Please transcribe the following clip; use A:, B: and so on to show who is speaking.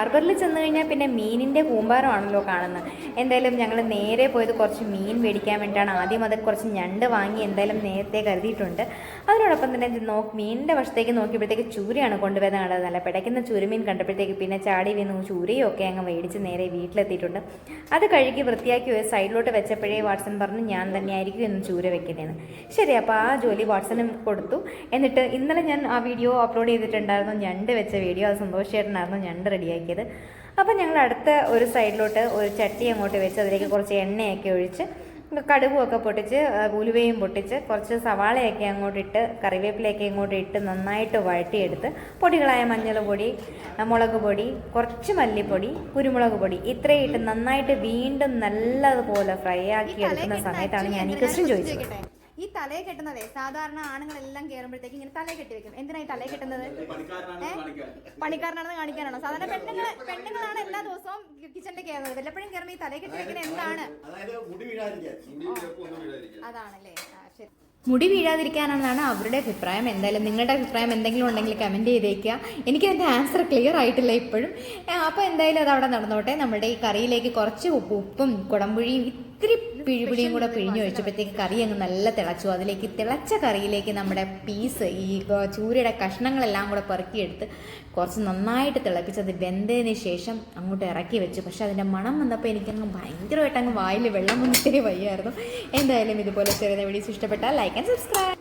A: ഹാർബറിൽ ചെന്ന് കഴിഞ്ഞാൽ പിന്നെ മീനിൻ്റെ കൂമ്പാരമാണല്ലോ കാണുന്നത്. എന്തായാലും ഞങ്ങൾ നേരെ പോയത് കുറച്ച് മീൻ മേടിക്കാൻ വേണ്ടിയിട്ടാണ്. ആദ്യം അത് കുറച്ച് ഞണ്ട് വാങ്ങി എന്തായാലും നേരത്തെ കരുതിയിട്ടുണ്ട്. അതിനോടൊപ്പം തന്നെ മീനിൻ്റെ വശത്തേക്ക് നോക്കിയപ്പോഴത്തേക്ക് ചൂരയാണ് കൊണ്ടുവരുന്നത് കണ്ടത്. നല്ല പിടയ്ക്കുന്ന ചൂരമീൻ കണ്ടപ്പോഴത്തേക്ക് പിന്നെ ചാടി വീണു ചൂരയും ഒക്കെ അങ്ങ് മേടിച്ച് നേരെ വീട്ടിലെത്തിയിട്ടുണ്ട്. അത് കഴുകി വൃത്തിയാക്കി ഒരു സൈഡിലോട്ട് വെച്ചപ്പോഴേ വാട്സൺ പറഞ്ഞു ഞാൻ തന്നെയായിരിക്കും ഇന്ന് ചൂര വെക്കുന്നതെന്ന്. ശരി, അപ്പോൾ ആ ജോലി വാട്സനും കൊടുത്തു. എന്നിട്ട് ഇന്നലെ ഞാൻ ആ വീഡിയോ അപ്ലോഡ് ചെയ്തിട്ടുണ്ടായിരുന്നു, ഞണ്ട് വെച്ച വീഡിയോ. അത് സന്തോഷമായിട്ടായിരുന്നു ഞണ്ട് റെഡിയാക്കിയത്. അപ്പോൾ ഞങ്ങൾ അടുത്ത ഒരു സൈഡിലോട്ട് ഒരു ചട്ടി അങ്ങോട്ട് വെച്ച് അതിലേക്ക് കുറച്ച് എണ്ണയൊക്കെ ഒഴിച്ച് കടുകുമൊക്കെ പൊട്ടിച്ച് ഉലുവയും പൊട്ടിച്ച് കുറച്ച് സവാളയൊക്കെ അങ്ങോട്ടിട്ട് കറിവേപ്പിലയൊക്കെ ഇങ്ങോട്ട് ഇട്ട് നന്നായിട്ട് വഴറ്റിയെടുത്ത് പൊടികളായ മഞ്ഞൾ പൊടി, മുളക് പൊടി, കുറച്ച് മല്ലിപ്പൊടി, കുരുമുളക് പൊടി ഇത്രയും ഇട്ട് നന്നായിട്ട് വീണ്ടും നല്ലതുപോലെ ഫ്രൈ ആക്കി എടുക്കുന്ന സമയത്താണ് ഞാൻ ഈ ക്വസ്റ്റ്യൻ ചോദിച്ചത്.
B: ഈ തലയെ കെട്ടുന്നതേ സാധാരണ ആണുങ്ങളെല്ലാം കയറുമ്പോഴത്തേക്ക് ഇങ്ങനെ തലയെ കെട്ടി വെക്കും. എന്തിനായി തലയെ കെട്ടുന്നത്? പണിക്കാരനാണെന്ന് കാണിക്കാനാണോ? സാധാരണ പെണ്ണുങ്ങളാണ് എല്ലാ ദിവസവും കിച്ചണിൽ കയറുന്നത്. വല്ലപ്പോഴും കയറുമ്പോൾ ഈ തലയെ കെട്ടി വെക്കുന്നത് എന്താണ്? അതാണല്ലേ. ശരി,
A: മുടി വീഴാതിരിക്കാനാണെന്നാണ് അവരുടെ അഭിപ്രായം. എന്തായാലും നിങ്ങളുടെ അഭിപ്രായം എന്തെങ്കിലും ഉണ്ടെങ്കിൽ കമൻറ്റ് ചെയ്തേക്കുക. എനിക്കതിൻ്റെ ആൻസർ ക്ലിയർ ആയിട്ടില്ല ഇപ്പോഴും. അപ്പോൾ എന്തായാലും അത് അവിടെ നടന്നോട്ടെ. നമ്മുടെ ഈ കറിയിലേക്ക് കുറച്ച് ഉപ്പും കുടംപുഴിയും ഇത്തിരി പിഴിപിടിയും കൂടെ പിഴിഞ്ഞൊഴിച്ചപ്പോഴത്തേക്ക് കറി അങ്ങ് നല്ല തിളച്ചു. അതിലേക്ക് തിളച്ച കറിയിലേക്ക് നമ്മുടെ പീസ് ഈ ചൂരയുടെ കഷ്ണങ്ങളെല്ലാം കൂടെ പെറുക്കിയെടുത്ത് കുറച്ച് നന്നായിട്ട് തിളപ്പിച്ചത് വെന്തതിന് ശേഷം അങ്ങോട്ട് ഇറക്കി വെച്ചു. പക്ഷെ അതിൻ്റെ മണം വന്നപ്പോൾ എനിക്കങ്ങ് ഭയങ്കരമായിട്ട് അങ്ങ് വായിൽ വെള്ളം വന്നിട്ടേ വയ്യായിരുന്നു. എന്തായാലും ഇതുപോലെ ചെറിയ വീഡിയോസ് ഇഷ്ടപ്പെട്ടാൽ ലൈക്ക് ആൻഡ് സബ്സ്ക്രൈബ്.